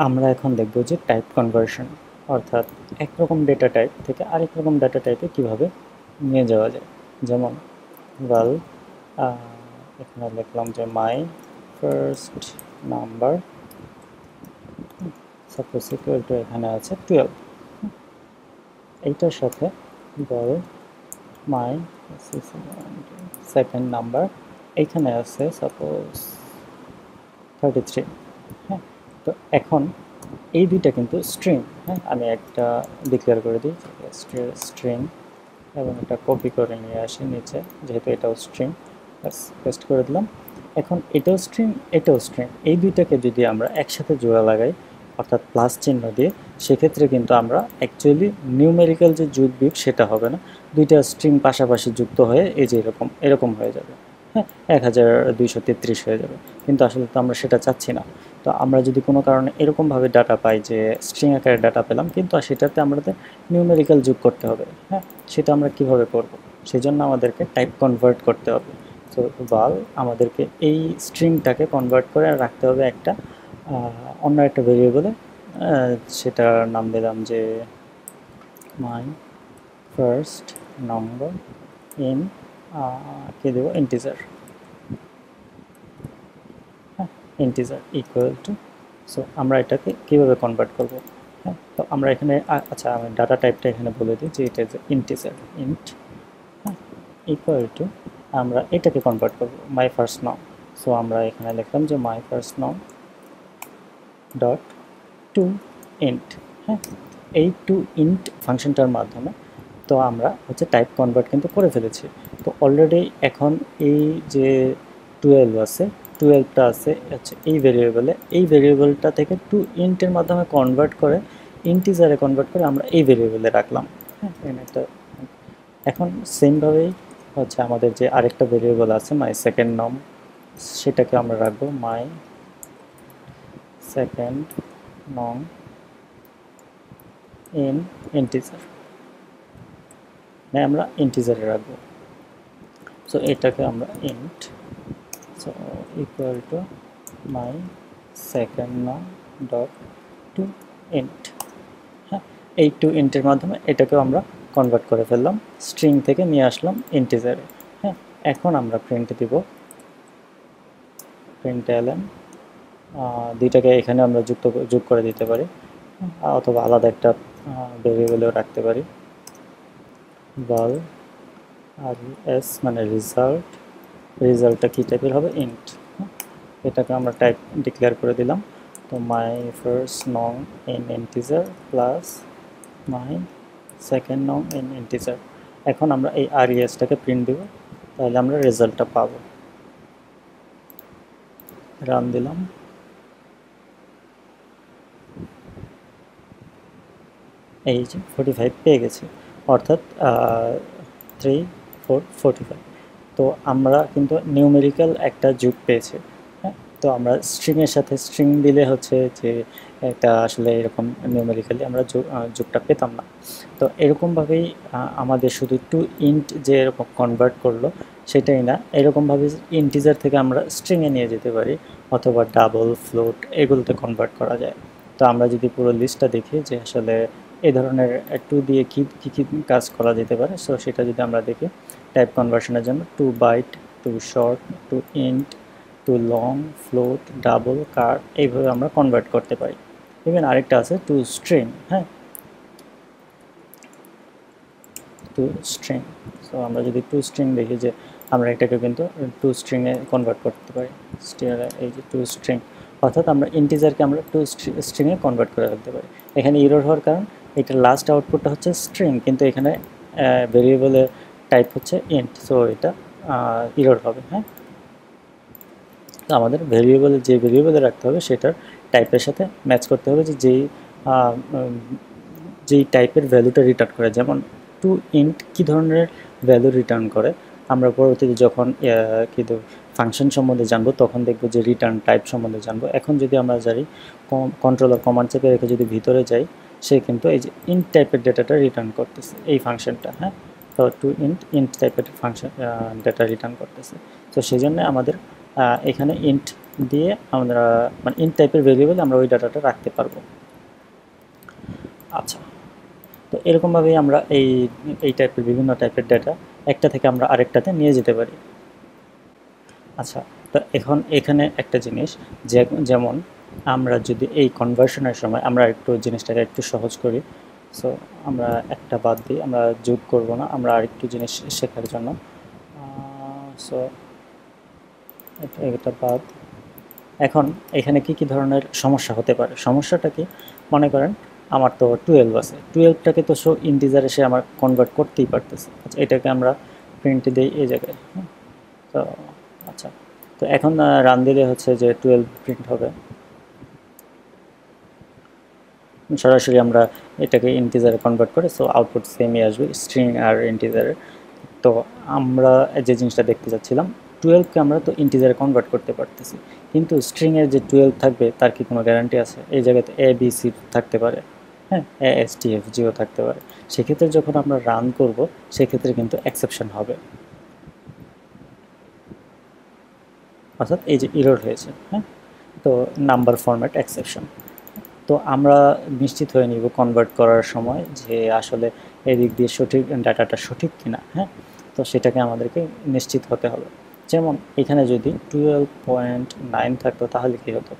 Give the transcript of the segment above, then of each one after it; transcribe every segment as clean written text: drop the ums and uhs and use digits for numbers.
আমরা এখন দেখব যে টাইপ কনভার্সন, অর্থাৎ একরকম ডেটা টাইপ থেকে আরেক রকম ডেটা টাইপে কিভাবে নিয়ে যাওয়া যায়। যেমন ওয়েল, এখানে লিখলাম যে my first number suppose equal to এখানে আছে 12, এইটার সাথে বল মাই সেকেন্ড নাম্বার এইখানে আছে সাপোজ 33। হ্যাঁ, তো এখন এই দুইটা কিন্তু স্ট্রিং। হ্যাঁ, আমি একটা ডিক্লেয়ার করে দিই স্ট্রিং এবং এটা কপি করে নিয়ে আসি নিচে, যেহেতু এটাও স্ট্রিং, ব্যাস পেস্ট করে দিলাম। এখন এটাও স্ট্রিং এটাও স্ট্রিং, এই দুইটাকে যদি আমরা একসাথে জোড়া লাগাই অর্থাৎ প্লাস চিহ্ন দিয়ে, সেক্ষেত্রে কিন্তু আমরা অ্যাকচুয়ালি নিউমেরিক্যাল যে যোগ বিয়োগ সেটা হবে না, দুইটা স্ট্রিং পাশাপাশি যুক্ত হয়ে এই যে এরকম হয়ে যাবে। হ্যাঁ, 1233 হয়ে যাবে, কিন্তু আসলে তো আমরা সেটা চাচ্ছি না। তো আমরা যদি কোনো কারণে এরকমভাবে ডাটা পাই যে স্ট্রিং আকারে ডাটা পেলাম কিন্তু সেটাতে আমাদের নিউমেরিক্যাল যোগ করতে হবে, হ্যাঁ, সেটা আমরা কিভাবে করব? সেজন্য আমাদেরকে টাইপ কনভার্ট করতে হবে। সো বাল আমাদেরকে এই স্ট্রিংটাকে কনভার্ট করে রাখতে হবে একটা অন্য একটা ভেরিয়েবলে, সেটার নাম দিলাম যে মাই ফার্স্ট নাম্বার ইন কি দেবো ইন্টিজার, হ্যাঁ, ইন্টিজার ইকুয়াল টু। সো আমরা এটাকে কীভাবে কনভার্ট করব? হ্যাঁ, তো আমরা এখানে আচ্ছা আমি ডাটা টাইপটা এখানে বলে দিই যে এটা যে ইন্টিজার ইন্ট, হ্যাঁ, ইকুয়াল টু আমরা এটাকে কনভার্ট করব মাই ফার্স্ট নাম। সো আমরা এখানে লিখলাম যে মাই ফার্স্ট নাম ডট টু ইন্ট। হ্যাঁ, এই টু ইন্ট ফাংশনটার মাধ্যমে তো আমরা হচ্ছে টাইপ কনভার্ট কিন্তু করে ফেলেছি। তো অলরেডি এখন এই যে 12 আছে, 12টা আছে হচ্ছে এই ভেরিয়েবলে, এই ভেরিয়েবলটা থেকে টু ইন্টের মাধ্যমে কনভার্ট করে ইন্টিজারে কনভার্ট করে আমরা এই ভেরিয়েবলে রাখলাম। হ্যাঁ, এটা এখন সেমভাবেই হচ্ছে আমাদের যে আরেকটা ভেরিয়েবল আছে মাই সেকেন্ড নাম, সেটাকে আমরা রাখবো মাই সেকেন্ড নং ইন ইন্টিজার, মানে আমরা ইন্টিজারে রাখবো। সো এটাকে আমরা int, so equal to my second নং ডট টু ইন্ট। হ্যাঁ, এই টু ইন্টের মাধ্যমে এটাকেও আমরা কনভার্ট করে ফেললাম, স্ট্রিং থেকে নিয়ে আসলাম ইন্টিজারে। হ্যাঁ, এখন আমরা প্রিন্ট দিব প্রিন্ট এলএন, দুইটাকে এখানে আমরা যোগ করে দিতে পারি, অথবা আলাদা একটা ভেরিয়েবলেও রাখতে পারি। বল আর এস মানে রেজাল্ট, রেজাল্টটা কী টাইপের হবে? ইন্ট। এটাকে আমরা টাইপ ডিক্লেয়ার করে দিলাম। তো মাই ফার্স্ট নং in integer plus my second নং ইন ইন্টিজার। এখন আমরা এই আর এসটাকে প্রিন্ট দেব, তাহলে আমরা রেজাল্টটা পাবো। রান দিলাম, এই যে 45 পেয়ে গেছি, অর্থাৎ 3 4 45। তো আমরা কিন্তু নিউমেরিক্যাল একটা যোগ পেয়েছি। হ্যাঁ, তো আমরা স্ট্রিংয়ের সাথে স্ট্রিং দিলে হচ্ছে যে এটা আসলে এরকম নিউমেরিক্যালি আমরা যোগটা পেতাম না। তো এরকমভাবেই আমাদের শুধু টু ইন্ট যে এরকম কনভার্ট করলো সেটাই না, এরকমভাবে ইন্টিজার থেকে আমরা স্ট্রিংয়ে নিয়ে যেতে পারি, অথবা ডাবল ফ্লোট এগুলোতে কনভার্ট করা যায়। তো আমরা যদি পুরো লিস্টটা দেখি যে আসলে এই ধরনের টু দিয়ে কী কী কাজ করা যেতে পারে, সো সেটা যদি আমরা দেখি টাইপ কনভার্সনের জন্য toByte, toShort, toInt, toLong, float, double, char এইভাবে আমরা কনভার্ট করতে পারি। ইভেন আরেকটা আছে toString, হ্যাঁ, toString। সো আমরা যদি toString দেখি যে আমরা এটাকে কিন্তু toString-এ কনভার্ট করতে পারি, এই যে toString, অর্থাৎ আমরা ইন্টিজারকে আমরা toString-এ কনভার্ট করে ফেলতে পারি। এখানে এরর হওয়ার কারণ এটার লাস্ট আউটপুটটা হচ্ছে স্ট্রিং, কিন্তু এখানে ভেরিয়েবলের টাইপ হচ্ছে ইন্ট, সো এটা এরর হবে। হ্যাঁ, তো আমাদের ভেরিয়েবলে যে ভেরিয়েবলে রাখতে হবে সেটার টাইপের সাথে ম্যাচ করতে হবে, যে যেই টাইপের ভ্যালুটা রিটার্ন করে। যেমন টু ইন্ট কী ধরনের ভ্যালু রিটার্ন করে আমরা পরবর্তীতে যখন কিন্তু ফাংশন সম্বন্ধে জানবো তখন দেখব যে রিটার্ন টাইপ সম্বন্ধে জানবো। এখন যদি আমরা যাই কন্ট্রোলার কমান্ড চেপে রেখে যদি ভিতরে যাই, সে কিন্তু এই যে ইন্ট টাইপের ডেটাটা রিটার্ন করতেছে এই ফাংশনটা। হ্যাঁ, তো টু ইন্ট টাইপের ফাংশন ডেটা রিটার্ন করতেছে। তো সেই জন্য আমাদের এখানে ইন্ট দিয়ে আমরা মানে ইন্ট টাইপের ভেরিয়েবল আমরা ওই ডাটাটা রাখতে পারবো। আচ্ছা, তো এরকমভাবেই আমরা এই টাইপের বিভিন্ন টাইপের ডেটা একটা থেকে আমরা আরেকটাতে নিয়ে যেতে পারি। আচ্ছা, তো এখন এখানে একটা জিনিস, যেমন আমরা যদি এই কনভার্সনের সময় আমরা একটু জিনিসটাকে একটু সহজ করি, সো আমরা একটা বাদ দিই, আমরা যোগ করব না, আমরা আরেকটু জিনিস শেখার জন্য। সো এটা বাদ। এখন এখানে কি ধরনের সমস্যা হতে পারে? সমস্যাটা কি, মনে করেন আমার তো 12 আছে, 12টাকে তো সো ইন্টিজারে সে আমার কনভার্ট করতেই পারতেছে। আচ্ছা, এটাকে আমরা প্রিন্ট দিই এই জায়গায়। তো আচ্ছা, তো এখন রান দিলে হচ্ছে যে 12 প্রিন্ট হবে। সরাসরি আমরা এটাকে ইন্টিজারে কনভার্ট করে সো আউটপুট সেমই আসবে, স্ট্রিং আর ইন্টিজারে। তো আমরা যে জিনিসটা দেখতে চাচ্ছিলাম, 12কে আমরা তো ইন্টিজারে কনভার্ট করতে পারতেছি, কিন্তু স্ট্রিংয়ের যে 12 থাকবে তার কি কোনো গ্যারান্টি আছে? এই জায়গাতে এ বি সি থাকতে পারে, হ্যাঁ, A S T F Jio থাকতে পারে। সেক্ষেত্রে যখন আমরা রান করব সেক্ষেত্রে কিন্তু এক্সেপশন হবে, অর্থাৎ এই যে এরর হয়েছে, হ্যাঁ, তো নাম্বার ফরম্যাট এক্সেপশন। তো আমরা নিশ্চিত হয়ে নিব কনভার্ট করার সময় যে আসলে এদিক দিয়ে সঠিক ডাটাটা সঠিক কিনা, হ্যাঁ, তো সেটাকে আমাদেরকে নিশ্চিত হতে হবে। যেমন এখানে যদি 12.9 থাকতো তাহলে কি হতো?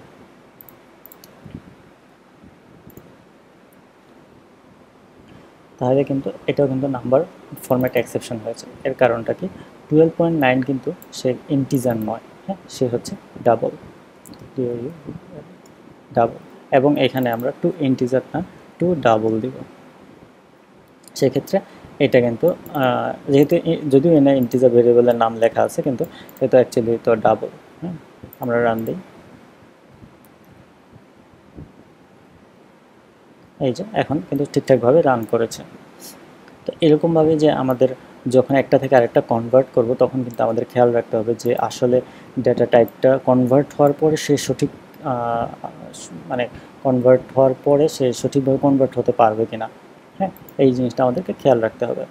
তাহলে কিন্তু এটাও কিন্তু নাম্বার ফরম্যাট এক্সেপশন হয়েছে। এর কারণটা কি, 12.9 কিন্তু সে ইন্টিজার নয়, হ্যাঁ, সে হচ্ছে ডাবল, ডাবল। এবং এখানে আমরা টু ইন্টিজার না টু ডাবল দিব। সেক্ষেত্রে এটা কিন্তু যেহেতু যদিও এনে ইন্টিজার ভেরিয়েবলের নাম লেখা আছে, কিন্তু এটা অ্যাকচুয়ালি তো ডাবল। হ্যাঁ, আমরা রান দিই, এই যে এখন কিন্তু ঠিকঠাকভাবে রান করেছে। তো এরকমভাবে যে আমাদের যখন একটা থেকে আরেকটা কনভার্ট করব তখন কিন্তু আমাদের খেয়াল রাখতে হবে যে আসলে ডেটা টাইপটা কনভার্ট হওয়ার পরে সে সঠিক মানে কনভার্ট হওয়ার পরে সে সঠিকভাবে কনভার্ট হতে পারবে কিনা, হ্যাঁ, এই জিনিসটা আমাদেরকে খেয়াল রাখতে হবে।